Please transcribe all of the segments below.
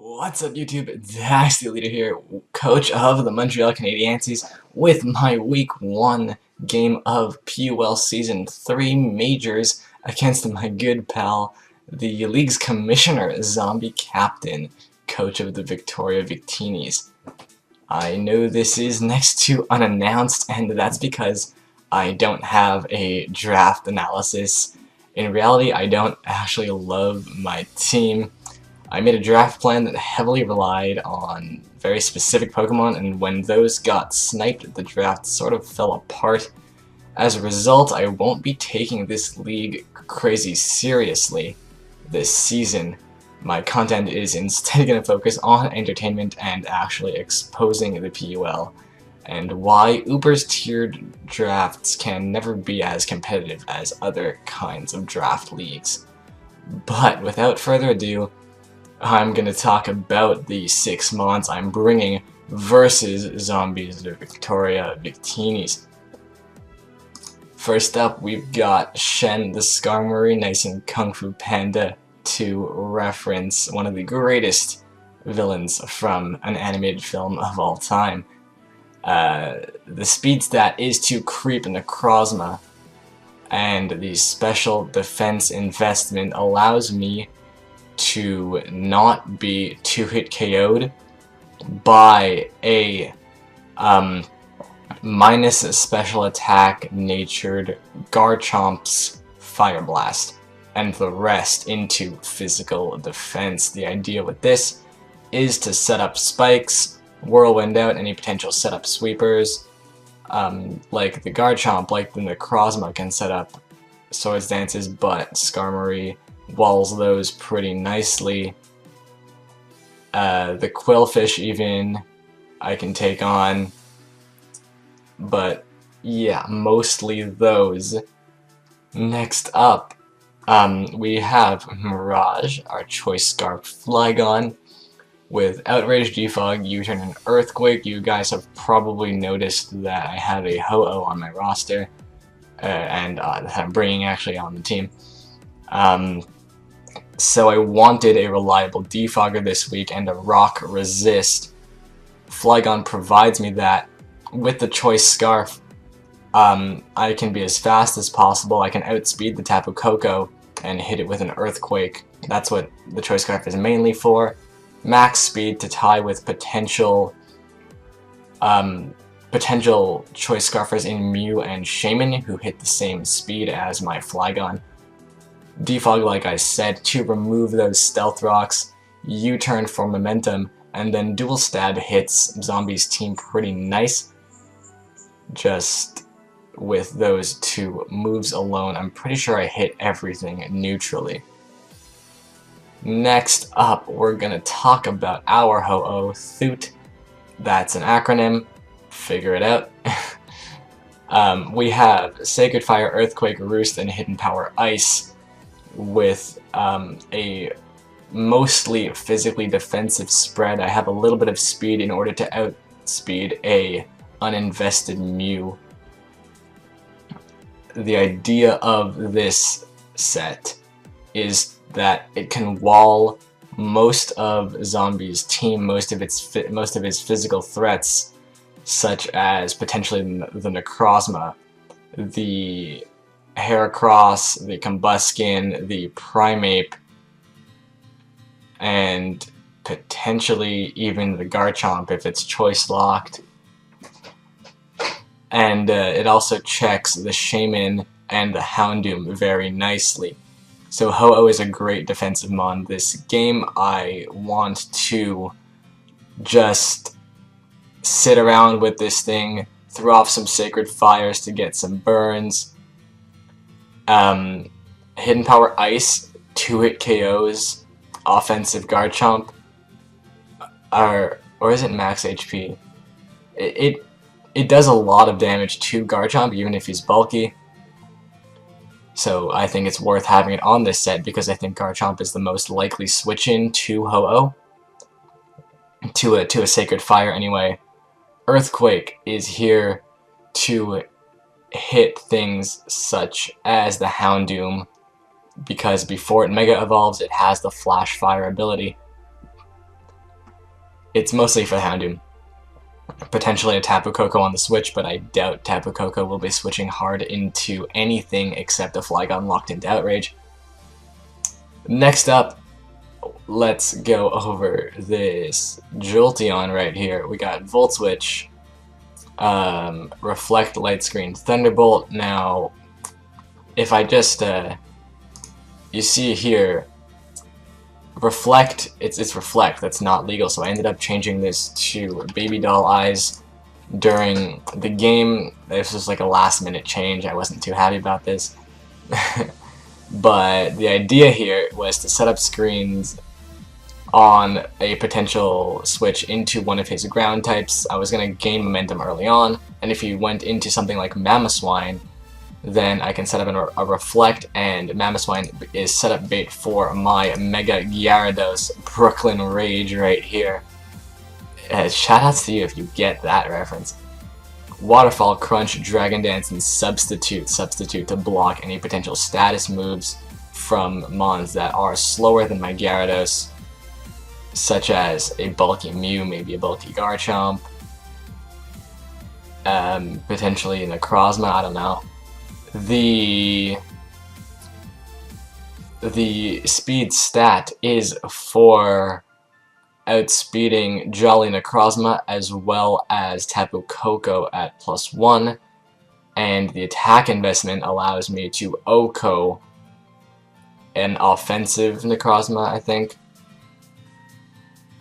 What's up, YouTube? Dax the Leader here, coach of the Montreal Canadiancies, with my Week 1 game of PUL Season 3 Majors against my good pal, the league's commissioner, Zombie Captain, coach of the Victinis. I know this is next to unannounced, and that's because I don't have a draft analysis. In reality, I don't actually love my team. I made a draft plan that heavily relied on very specific Pokemon, and when those got sniped, the draft sort of fell apart. As a result, I won't be taking this league crazy seriously this season. My content is instead going to focus on entertainment and actually exposing the PUL, and why Uber's tiered drafts can never be as competitive as other kinds of draft leagues. But without further ado, I'm going to talk about the 6 mons I'm bringing versus Zombies Victinis. First up, we've got Shen the Skarmory, nice and Kung Fu Panda, to reference one of the greatest villains from an animated film of all time. The speed stat is to Creep Necrozma, and the special defense investment allows me to not be 2-hit KO'd by a minus special attack natured Garchomp's Fire Blast, and the rest into physical defense. The idea with this is to set up spikes, whirlwind out any potential setup sweepers, like the Garchomp, like the Necrozma can set up Swords Dances, but Skarmory walls those pretty nicely. The Quillfish even I can take on, but yeah, mostly those. Next up, we have Mirage, our Choice Scarf Flygon, with Outrage, Defog, U-Turn, and Earthquake. You guys have probably noticed that I have a Ho-Oh on my roster, and that I'm bringing actually on the team. So I wanted a reliable defogger this week and a rock resist. Flygon provides me that. With the Choice Scarf, I can be as fast as possible. I can outspeed the Tapu Koko and hit it with an Earthquake. That's what the Choice Scarf is mainly for. Max speed to tie with potential Choice Scarfers in Mew and Shaman, who hit the same speed as my Flygon. Defog, like I said, to remove those Stealth Rocks, U-turn for momentum, and then Dual Stab hits Zombie's team pretty nice. Just with those 2 moves alone, I'm pretty sure I hit everything neutrally. Next up, we're gonna talk about our Ho-Oh, Thoot. That's an acronym, figure it out. We have Sacred Fire, Earthquake, Roost, and Hidden Power Ice, with a mostly physically defensive spread. I have a little bit of speed in order to outspeed a uninvested Mew. The idea of this set is that it can wall most of Zombie's team, most of his physical threats, such as potentially the Necrozma, the Heracross, the Combuskin, the Primeape, and potentially even the Garchomp if it's choice locked. And it also checks the Shaman and the Houndoom very nicely. So Ho-Oh is a great defensive mon this game. I want to just sit around with this thing, throw off some Sacred Fires to get some burns. Hidden Power Ice, 2-hit KOs, offensive Garchomp, or is it max HP? It does a lot of damage to Garchomp even if he's bulky. So I think it's worth having it on this set because I think Garchomp is the most likely switch-in to Ho-Oh, to a Sacred Fire anyway. Earthquake is here to hit things such as the Houndoom, because before it Mega Evolves, it has the Flash Fire ability. It's mostly for the Houndoom. Potentially a Tapu Koko on the Switch, but I doubt Tapu Koko will be switching hard into anything except a Flygon locked into Outrage. Next up, let's go over this Jolteon right here. We got Volt Switch, Reflect, Light Screen, Thunderbolt. Now, if I just, you see here, Reflect, it's Reflect, that's not legal, so I ended up changing this to Baby Doll Eyes during the game. This was like a last minute change, I wasn't too happy about this. But the idea here was to set up screens on a potential switch into one of his ground types. I was going to gain momentum early on, and if he went into something like Mamoswine, then I can set up a Reflect, and Mamoswine is set up bait for my Mega Gyarados Brooklyn Rage right here. Shoutouts to you if you get that reference. Waterfall, Crunch, Dragon Dance, and Substitute to block any potential status moves from mons that are slower than my Gyarados, such as a bulky Mew, maybe a bulky Garchomp, potentially a Necrozma, I don't know. The speed stat is for outspeeding Jolly Necrozma as well as Tapu Koko at +1, and the attack investment allows me to OHKO an offensive Necrozma, I think.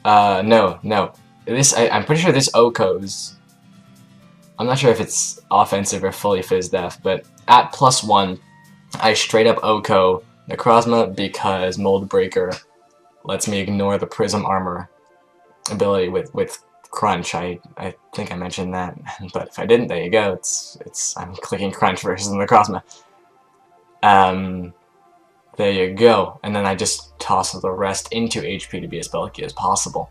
No. I'm pretty sure this OHKOs. I'm not sure if it's offensive or fully Fizz Def, but at +1, I straight up OHKO Necrozma because Mold Breaker lets me ignore the Prism Armor ability with Crunch. I think I mentioned that, but if I didn't, there you go. I'm clicking Crunch versus Necrozma. There you go, and then I just toss the rest into HP to be as bulky as possible.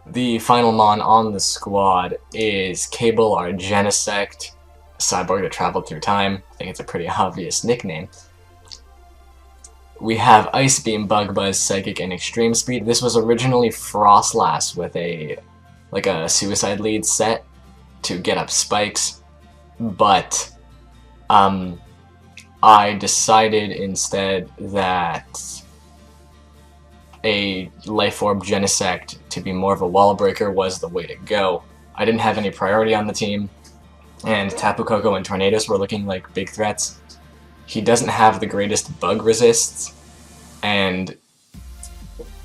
The final mon on the squad is Cable, our Genesect, cyborg that traveled through time. I think it's a pretty obvious nickname. We have Ice Beam, Bug Buzz, Psychic, and Extreme Speed. This was originally Frostlass with a Suicide Lead set to get up spikes, but I decided instead that a Life Orb Genesect to be more of a wall breaker was the way to go. I didn't have any priority on the team, and Tapu Koko and Tornadus were looking like big threats. He doesn't have the greatest bug resists, and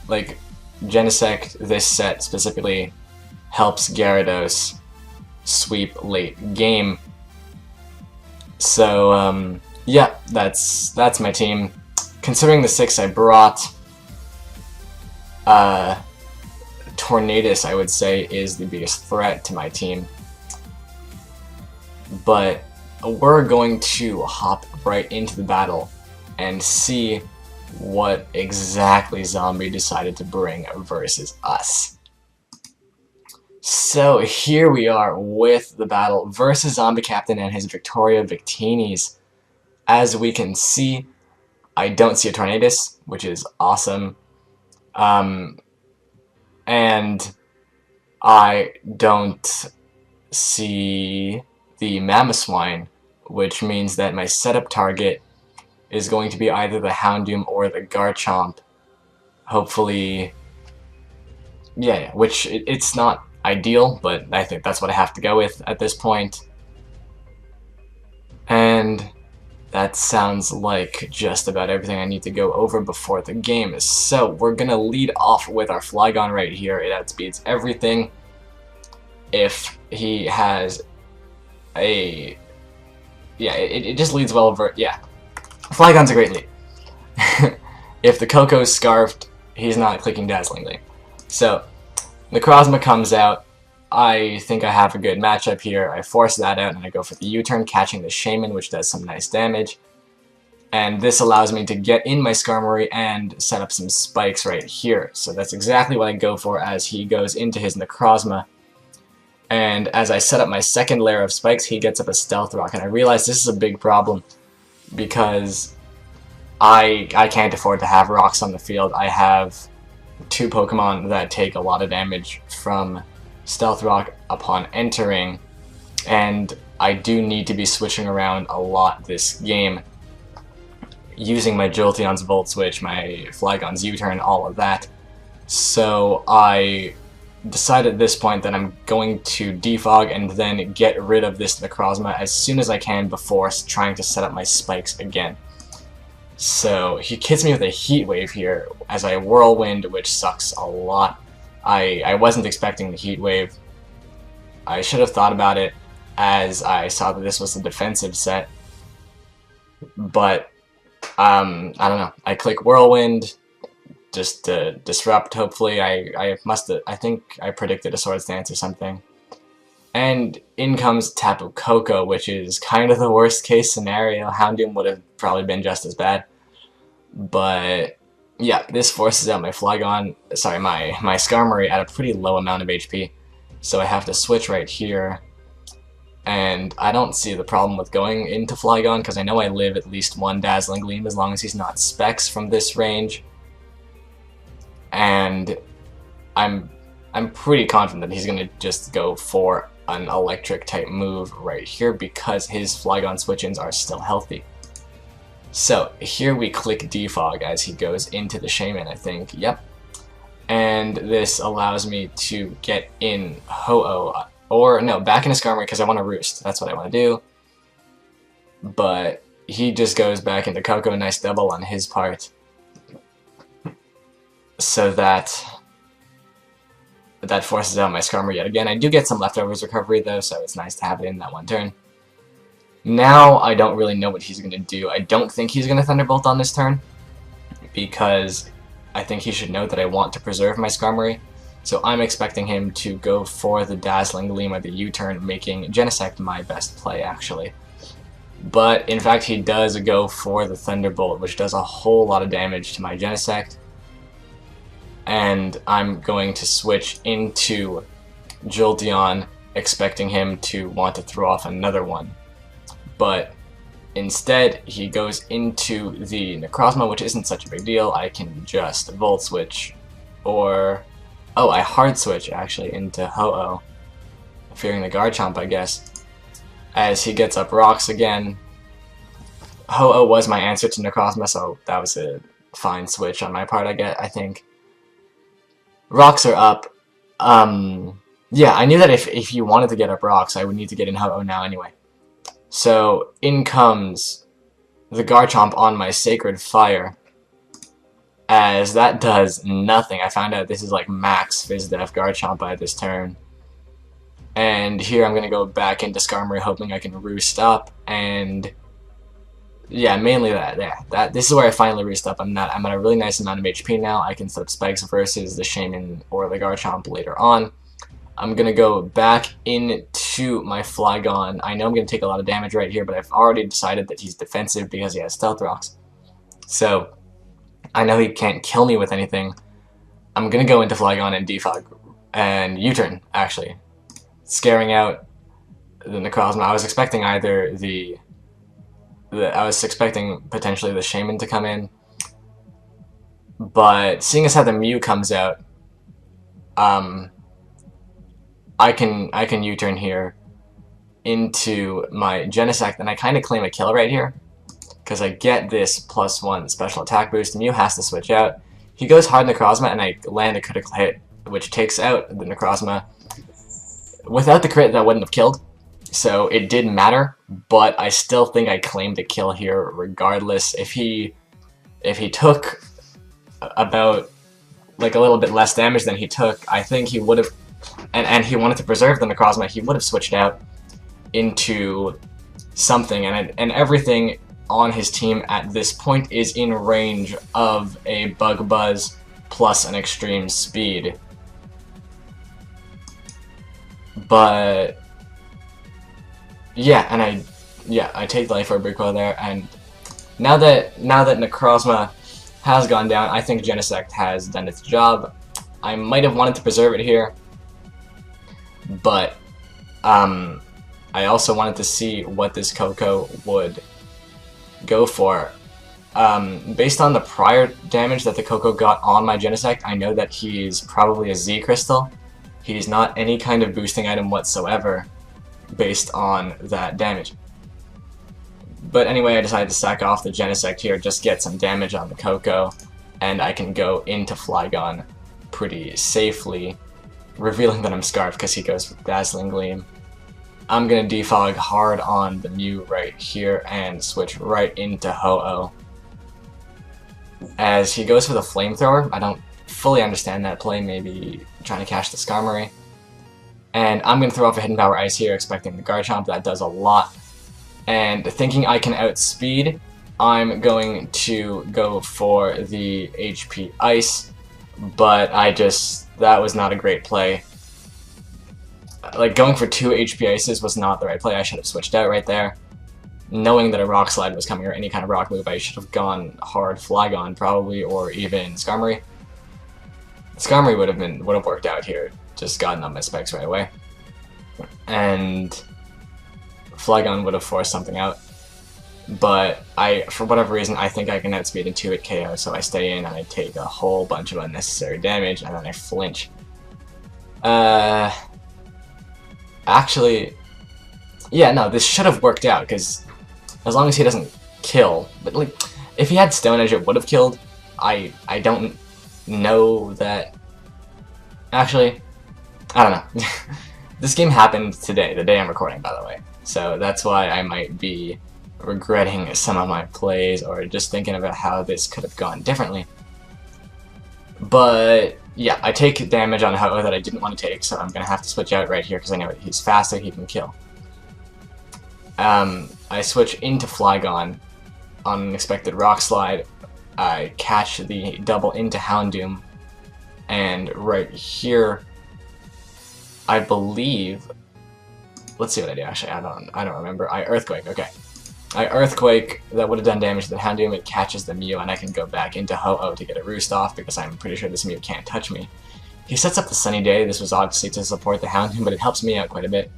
like Genesect, this set specifically, helps Gyarados sweep late game. So yeah, that's my team. Considering the 6 I brought, Tornadus, I would say, is the biggest threat to my team. But we're going to hop right into the battle and see what exactly Zombie decided to bring versus us. So here we are with the battle versus Zombie Captain and his Victoria Victinis. As we can see, I don't see a Tornadus, which is awesome. And I don't see the Mamoswine, which means that my setup target is going to be either the Houndoom or the Garchomp. Hopefully, yeah, which it's not ideal, but I think that's what I have to go with at this point. And that sounds like just about everything I need to go over before the game. So we're gonna lead off with our Flygon right here. It outspeeds everything. If he has a... yeah, it just leads well over... yeah. Flygon's a great lead. If the Koko's Scarfed, he's not clicking Dazzlingly. So, Necrozma comes out. I think I have a good matchup here. I force that out and I go for the U-turn, catching the Shaman, which does some nice damage. And this allows me to get in my Skarmory and set up some spikes right here. So that's exactly what I go for as he goes into his Necrozma. And as I set up my second layer of spikes, he gets up a Stealth Rock. And I realize this is a big problem because I can't afford to have rocks on the field. I have two Pokemon that take a lot of damage from Stealth Rock upon entering, and I do need to be switching around a lot this game, using my Jolteon's Volt Switch, my Flygon's U-turn, all of that. So I decide at this point that I'm going to defog and then get rid of this Necrozma as soon as I can before trying to set up my spikes again. So he hits me with a Heat Wave here as I Whirlwind, which sucks a lot. I wasn't expecting the Heat Wave. I should have thought about it as I saw that this was a defensive set. But, I don't know. I click Whirlwind just to disrupt, hopefully. I think I predicted a Swords Dance or something. And in comes Tapu Koko, which is kind of the worst case scenario. Houndoom would have probably been just as bad. But yeah, this forces out my Flygon, sorry, my Skarmory at a pretty low amount of HP. So I have to switch right here. And I don't see the problem with going into Flygon, because I know I live at least one Dazzling Gleam as long as he's not Specs from this range. And I'm pretty confident that he's going to just go for an electric type move right here because his Flygon switch-ins are still healthy. So here we click Defog as he goes into the Shaman, I think. Yep. And this allows me to get in Ho-Oh, or no, back into Skarmory because I want to Roost. That's what I want to do. But he just goes back into Koko, nice double on his part. So that forces out my Skarmory yet again. I do get some leftovers recovery though, so it's nice to have it in that one turn. Now I don't really know what he's going to do. I don't think he's going to Thunderbolt on this turn, because I think he should know that I want to preserve my Skarmory. So I'm expecting him to go for the Dazzling Gleam or the U-turn, making Genesect my best play actually. But in fact he does go for the Thunderbolt, which does a whole lot of damage to my Genesect. And I'm going to switch into Jolteon, expecting him to want to throw off another one. But instead, he goes into the Necrozma, which isn't such a big deal. I can just Volt Switch, or... oh, I Hard Switch, actually, into Ho-Oh, fearing the Garchomp, I guess. As he gets up Rocks again. Ho-Oh was my answer to Necrozma, so that was a fine switch on my part, I think. Rocks are up. Yeah, I knew that if you wanted to get up Rocks, I would need to get in Ho-Oh now anyway. So, in comes the Garchomp on my Sacred Fire, as that does nothing. I found out this is like max Fizdef Garchomp by this turn. And here I'm going to go back into Skarmory, hoping I can Roost up, and yeah, mainly that. Yeah, this is where I finally Roost up. I'm at a really nice amount of HP now. I can set up Spikes versus the Shaman or the Garchomp later on. I'm going to go back into my Flygon. I know I'm going to take a lot of damage right here, but I've already decided that he's defensive because he has Stealth Rocks. So, I know he can't kill me with anything. I'm going to go into Flygon and Defog, and U-turn, actually. Scaring out the Necrozma. I was expecting either I was expecting potentially the Shaman to come in, but seeing as how the Mew comes out, I can U-turn here into my Genesect, and I kind of claim a kill right here, because I get this +1 special attack boost. Mew has to switch out. He goes hard Necrozma, and I land a critical hit, which takes out the Necrozma. Without the crit, that wouldn't have killed, so it didn't matter, but I still think I claimed a kill here regardless. If he took about like a little bit less damage than he took, I think he would have, and he wanted to preserve the Necrozma, he would have switched out into something, and everything on his team at this point is in range of a Bug Buzz plus an Extreme Speed. But yeah, and I take the Life Orb recoil there, and now that Necrozma has gone down, I think Genesect has done its job. I might have wanted to preserve it here, but I also wanted to see what this Koko would go for, Based on the prior damage that the Coco got on my Genesect, I know that he's probably a Z Crystal. He's not any kind of boosting item whatsoever based on that damage. But anyway, I decided to sack off the Genesect here, just get some damage on the Coco, and I can go into Flygon pretty safely, revealing that I'm Scarf because he goes for Dazzling Gleam. I'm gonna defog hard on the Mew right here and switch right into Ho-Oh. As he goes for the Flamethrower, I don't fully understand that play, maybe trying to catch the Skarmory. And I'm gonna throw off a Hidden Power Ice here, expecting the Garchomp, that does a lot. And thinking I can outspeed, I'm going to go for the HP Ice, but that was not a great play. Like, going for 2 HP Ices was not the right play. I should have switched out right there. Knowing that a Rock Slide was coming, or any kind of rock move, I should have gone hard Flygon probably, or even Skarmory. Skarmory would have worked out here, just gotten on my specs right away. And Flygon would have forced something out. But for whatever reason, I think I can outspeed into it KO, so I stay in and I take a whole bunch of unnecessary damage, and then I flinch. Actually, yeah, no, this should have worked out, because as long as he doesn't kill, but like, if he had Stone Edge, it would have killed. I don't know that. Actually, I don't know. This game happened today, the day I'm recording, by the way, so that's why I might be regretting some of my plays, or just thinking about how this could have gone differently. But yeah, I take damage on Ho-Oh that I didn't want to take, so I'm going to have to switch out right here because I know he's faster, he can kill. I switch into Flygon on an expected Rock Slide. I catch the double into Houndoom, and right here, I believe, let's see what I do, actually, I don't remember. I Earthquake, okay. I Earthquake, that would have done damage to the Houndoom, it catches the Mew, and I can go back into Ho-Oh to get a Roost off, because I'm pretty sure this Mew can't touch me. He sets up the Sunny Day. This was obviously to support the Houndoom, but it helps me out quite a bit.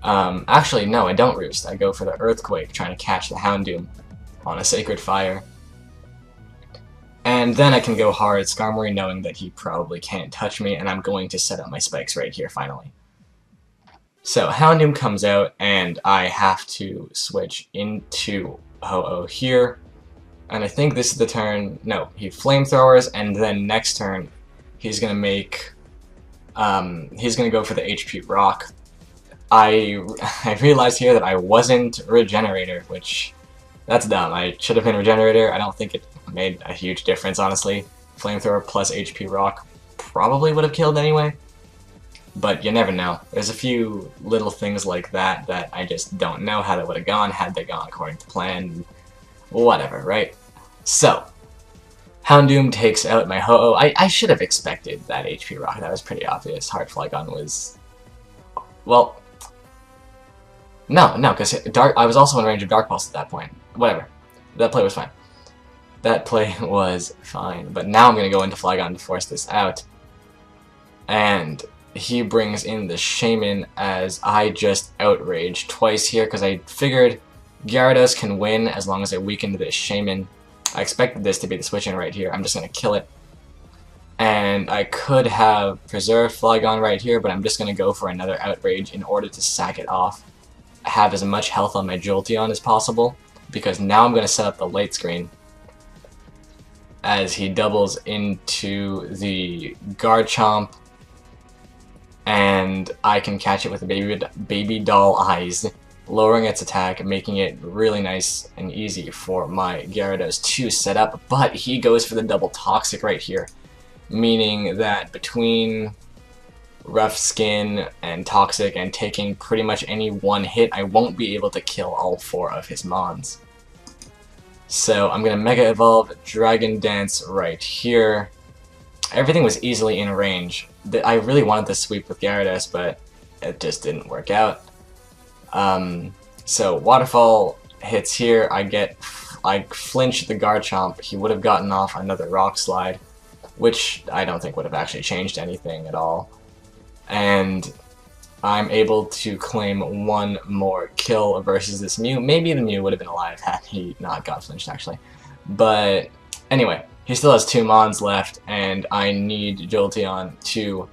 Actually, no, I don't Roost. I go for the Earthquake, trying to catch the Houndoom on a Sacred Fire. And then I can go hard Skarmory, knowing that he probably can't touch me, and I'm going to set up my spikes right here, finally. So, Houndoom comes out, and I have to switch into Ho-Oh here. And I think this is the turn. No, he Flamethrowers, and then next turn, he's gonna make. He's gonna go for the HP Rock. I realized here that I wasn't Regenerator, which that's dumb. I should have been Regenerator. I don't think it made a huge difference, honestly. Flamethrower plus HP Rock probably would have killed anyway. But you never know. There's a few little things like that that I just don't know how that would have gone had they gone according to plan. Whatever, right? So, Houndoom takes out my Ho-Oh. I should have expected that HP Rock. That was pretty obvious. Hard Flygon was... Well... No, because I was also in range of Dark Pulse at that point. Whatever. That play was fine. That play was fine. But now I'm going to go into Flygon to force this out. And he brings in the Shaman as I just Outrage twice here, because I figured Gyarados can win as long as I weakened this Shaman. I expected this to be the switch-in right here. I'm just going to kill it. And I could have preserved Flygon right here, but I'm just going to go for another Outrage in order to sack it off. Have as much health on my Jolteon as possible, because now I'm going to set up the late screen as he doubles into the Garchomp, and I can catch it with the baby doll eyes, lowering its attack, making it really nice and easy for my Gyarados to set up. But he goes for the double Toxic right here, meaning that between Rough Skin and Toxic and taking pretty much any one hit, I won't be able to kill all 4 of his Mons. So I'm going to Mega Evolve Dragon Dance right here. Everything was easily in range. I really wanted to sweep with Gyarados, but it just didn't work out. So Waterfall hits here. I flinch the Garchomp. He would have gotten off another Rock Slide, which I don't think would have actually changed anything at all. And I'm able to claim one more kill versus this Mew. Maybe the Mew would have been alive had he not got flinched, actually. But anyway, he still has 2 Mons left, and I need Jolteon to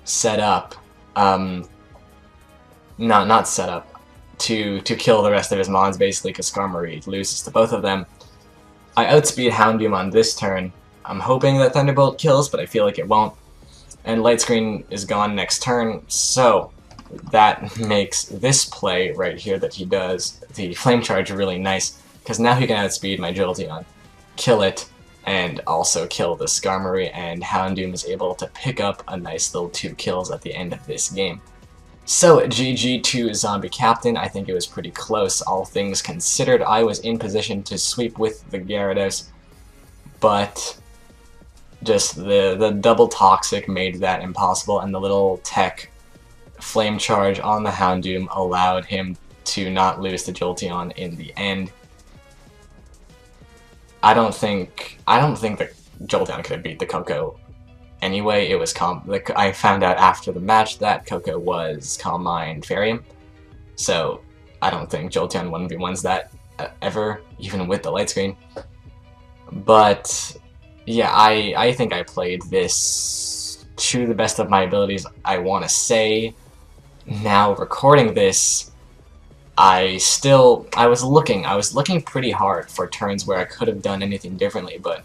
set up, not set up, to kill the rest of his Mons, basically, because Skarmory loses to both of them. I outspeed Houndoom on this turn. I'm hoping that Thunderbolt kills, but I feel like it won't. And Light Screen is gone next turn, so that makes this play right here that he does, the Flame Charge, really nice, because now he can outspeed my Jolteon, kill it, and also kill the Skarmory, and Houndoom is able to pick up a nice little 2 kills at the end of this game. So, GG to Zombie Captain. I think it was pretty close, all things considered. I was in position to sweep with the Gyarados, but just the double Toxic made that impossible, and the little tech Flame Charge on the Houndoom allowed him to not lose to Jolteon in the end. I don't think that Jolteon could have beat the Koko anyway. It was I found out after the match that Koko was Calm Mind Fairyum, so I don't think Jolteon 1v1s that ever, even with the light screen. But yeah, I think I played this to the best of my abilities, I want to say. Now, recording this, I was looking pretty hard for turns where I could have done anything differently, but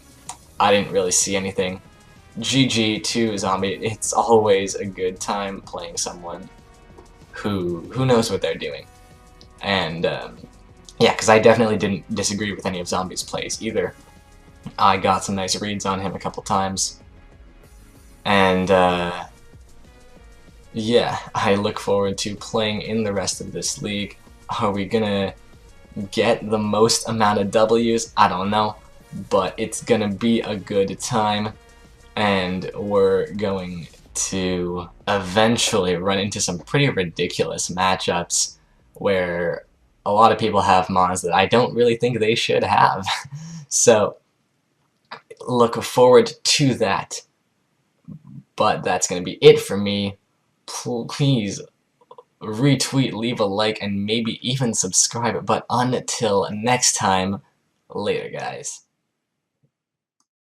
I didn't really see anything. GG to Zombie. It's always a good time playing someone who knows what they're doing. And yeah, because I definitely didn't disagree with any of Zombie's plays either. I got some nice reads on him a couple times. And yeah, I look forward to playing in the rest of this league. Are we gonna get the most amount of W's? I don't know, but it's gonna be a good time, and we're going to eventually run into some pretty ridiculous matchups where a lot of people have Mons that I don't really think they should have. So, look forward to that. But that's going to be it for me. Please retweet, leave a like, and maybe even subscribe. But until next time, later, guys.